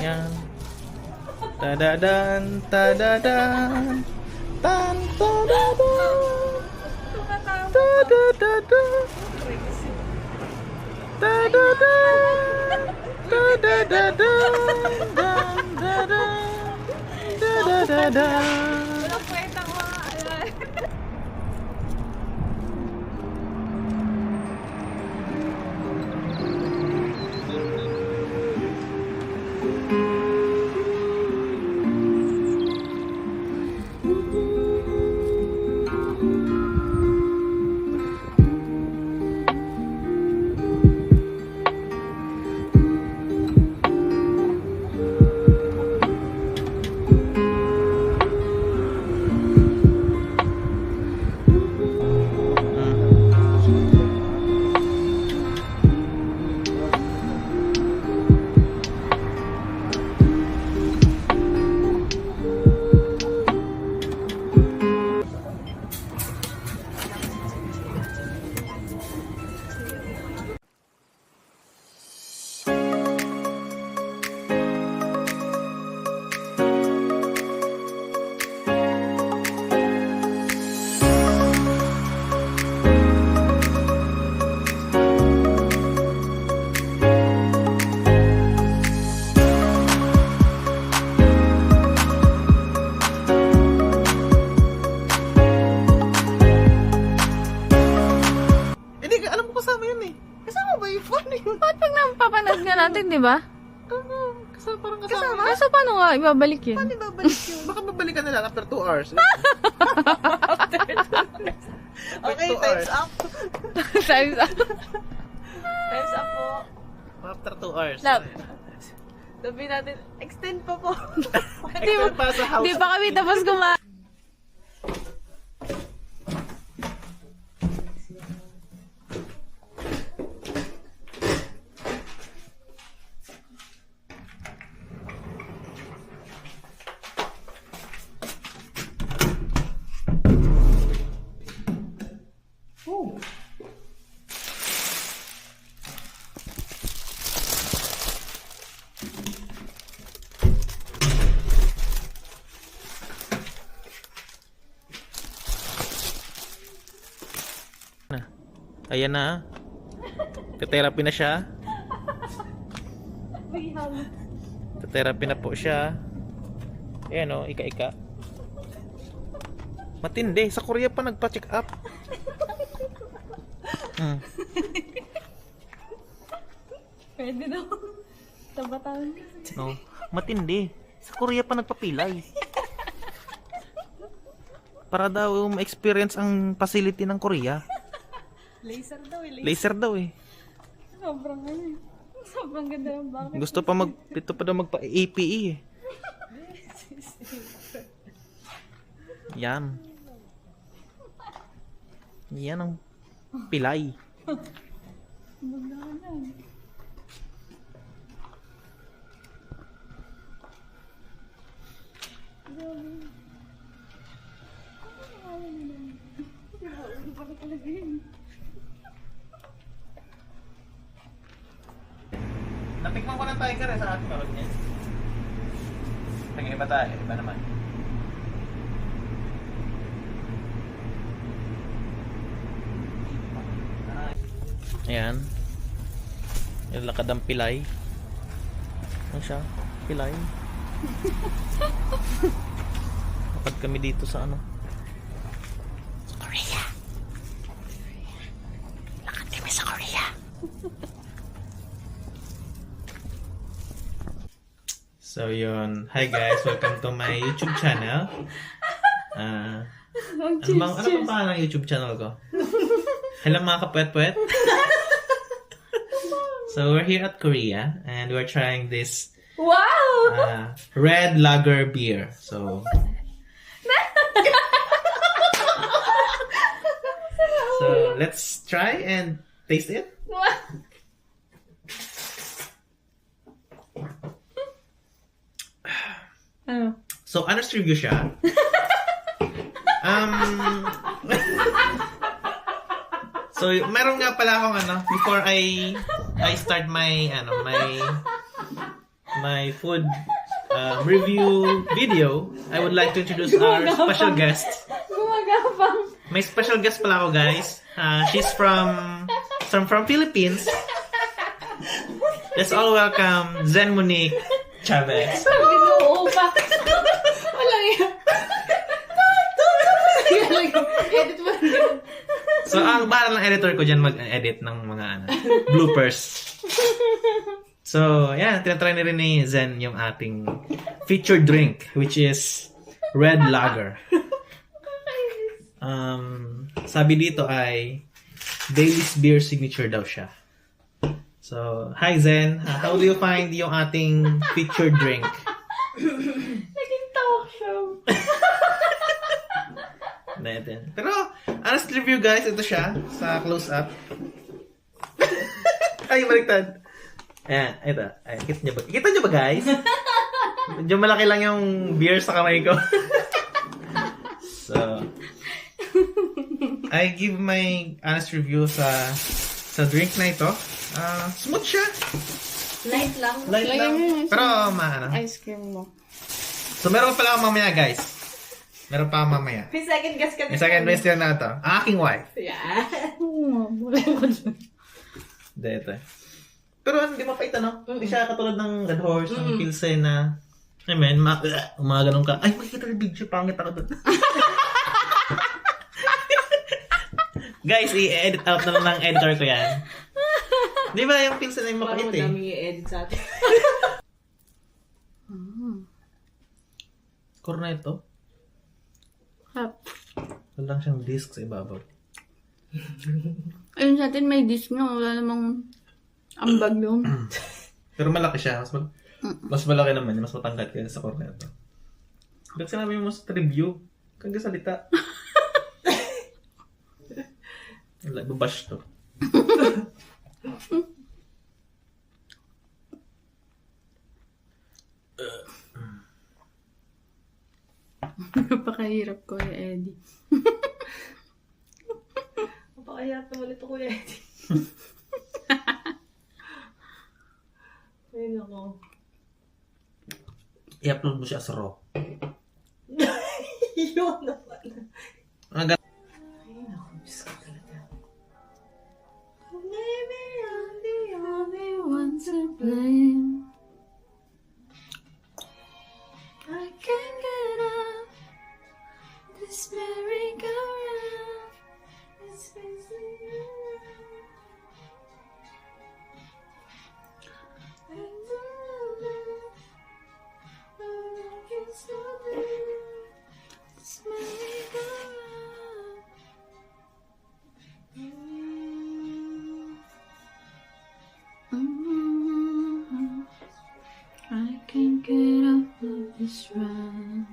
Yan. Tadadan, tadadan. Tan, tadadan. Tadadadan. Tadadan. Tadadadan. Dan, dadan. Tadadadan. Walang kwentang mga ayan. Hindi, alam ko kasama yun eh. Kasama ba yung phone yun? Ba't pag napapanood nga natin, di ba? Kasama, parang kasama. Kaso paano nga ibabalik yun? Paano babalik yun? Baka babalikan na lang after 2 hours. Okay, Two time's hours. up. Time's up. Time's up po. After 2 hours. Love. Sabi natin, extend pa po. Extend pa sa house. Di pa kami tapos kumain. Ayan na. Ka-therapy na siya. Ka-therapy na po siya. Ayan o, ika-ika. Matindi. Sa Korea pa nagpa-check up. Pwede daw. Tabataan. No, matindi. Sa Korea pa nagpapilay. Para daw ma-experience ang facility ng Korea. Laser daw eh. Laser daw eh. Sobrang ano. Sobrang ganda ng bakit. Gusto pa ito pa daw magpa-APE eh. Yan. Yan ang pilay. Natikman ko ng tiger eh sa ating marot niya. Nag-iba tayo, iba naman. Ayan. Nilakad ang pilay. Ano siya? Pilay. Lakad kami dito sa ano? Sa Korea. Lakad kami sa Korea. So yun. Hi guys, welcome to my YouTube channel. Ano bang pangalan ng YouTube channel ko? Hello mga kapwet-pwet. So we're here at Korea and we're trying this red lager beer. So let's try and taste it. Ano? So honest review siya. So meron nga pala akong ano before I start my my food review video, I would like to introduce our special guest. Gumagapang. May special guest pala ako, guys. She's from Philippines. Let's all welcome Zen Monique Chavez. Binuo pa. Wala yan. Edit mo. So, ang bahala ng editor ko dyan mag-edit ng mga bloopers. So, yan. Tinatry na rin ni Zen yung ating featured drink, which is Red Lager. Sabi dito ay Baileys Beer Signature daw siya. So, hi Zen. How do you find yung ating featured drink? Naging talk show. Natin. Pero, honest review guys, ito siya sa close-up. Ay, baliktad. Ayan, ito. Ayan, kita nyo ba guys? Medyo malaki lang yung beer sa kamay ko. So, I give my honest review sa drink na ito. Smooth siya. Light lang. Light lang. Pero, maano. Ice cream mo. So, meron pa lang ako mamaya guys. Meron pa ako mamaya. May second guess ka din. May second best yun na ito. Ang aking wife. Yeah. Wala ko dyan. Hindi, ito. Pero hindi mapait, ano? Hindi siya katulad ng Red Horse, ng Pilsen na, I mean, mga ganun ka. Ay, makikita yung video, pangit ako doon. Guys, i-edit out na lang ng editor ko yan. Di ba yung Pilsen ay mapait eh? Parang madami i-edit sa atin. Cornetto. Hap. Wala lang siyang disc sa ibabaw. Ayun sa atin may disc na. Wala namang ambag doon. Pero malaki siya. Mas malaki naman. Mas matangkad kaya sa Cornetto. Ba't sinabi mo sa review? Kang salita. Wala, babash to. Napakahirap ko yung Eddie. Mapakahirap na ulit ako eh. Ayun ako. I-upload mo siya sa raw. Yun naman. Ang Ayun ako. Diyos ko talaga. Maybe I'm the only one to blame. I can't get up this merry-go-round. It's facing around. And I can stop it. This merry-go-round. I can't get up of this round.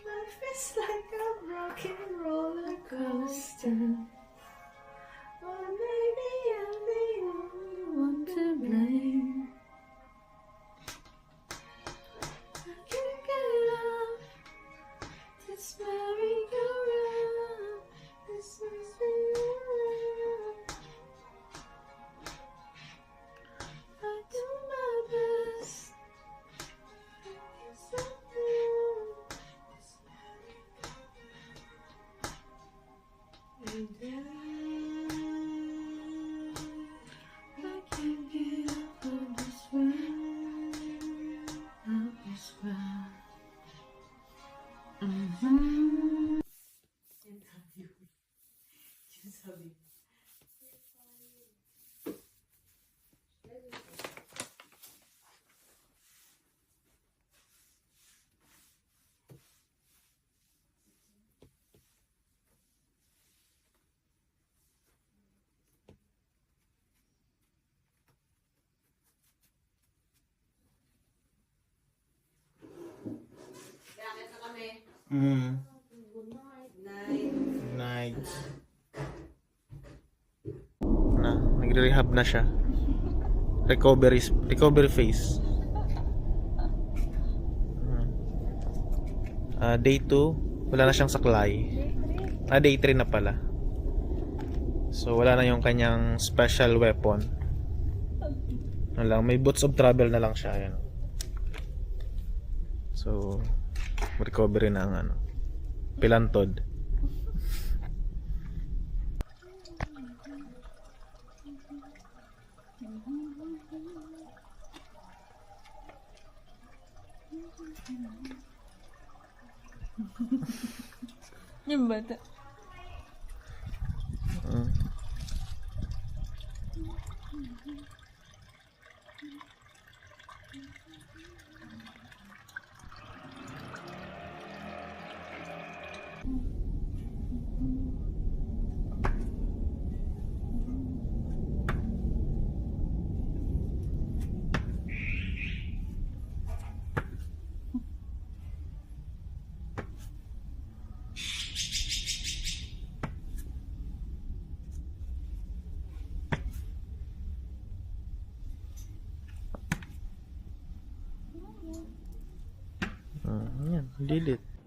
Life is like a rocking roller coaster. Or maybe I'm the only one to blame. I can't get up this merry-go-round. This makes me around. I do my best. It's something. And I can't get up of this round, of this round. Sabi. Mm. Night. Nagre-rehab na siya. Recovery phase. Day 2, wala na siyang saklay. Day 3 na pala. So wala na yung kanyang special weapon. Ano lang, may boots of travel na lang siya. Ayan. So recovery na ang pilantod. Yung bata. Yan, delete.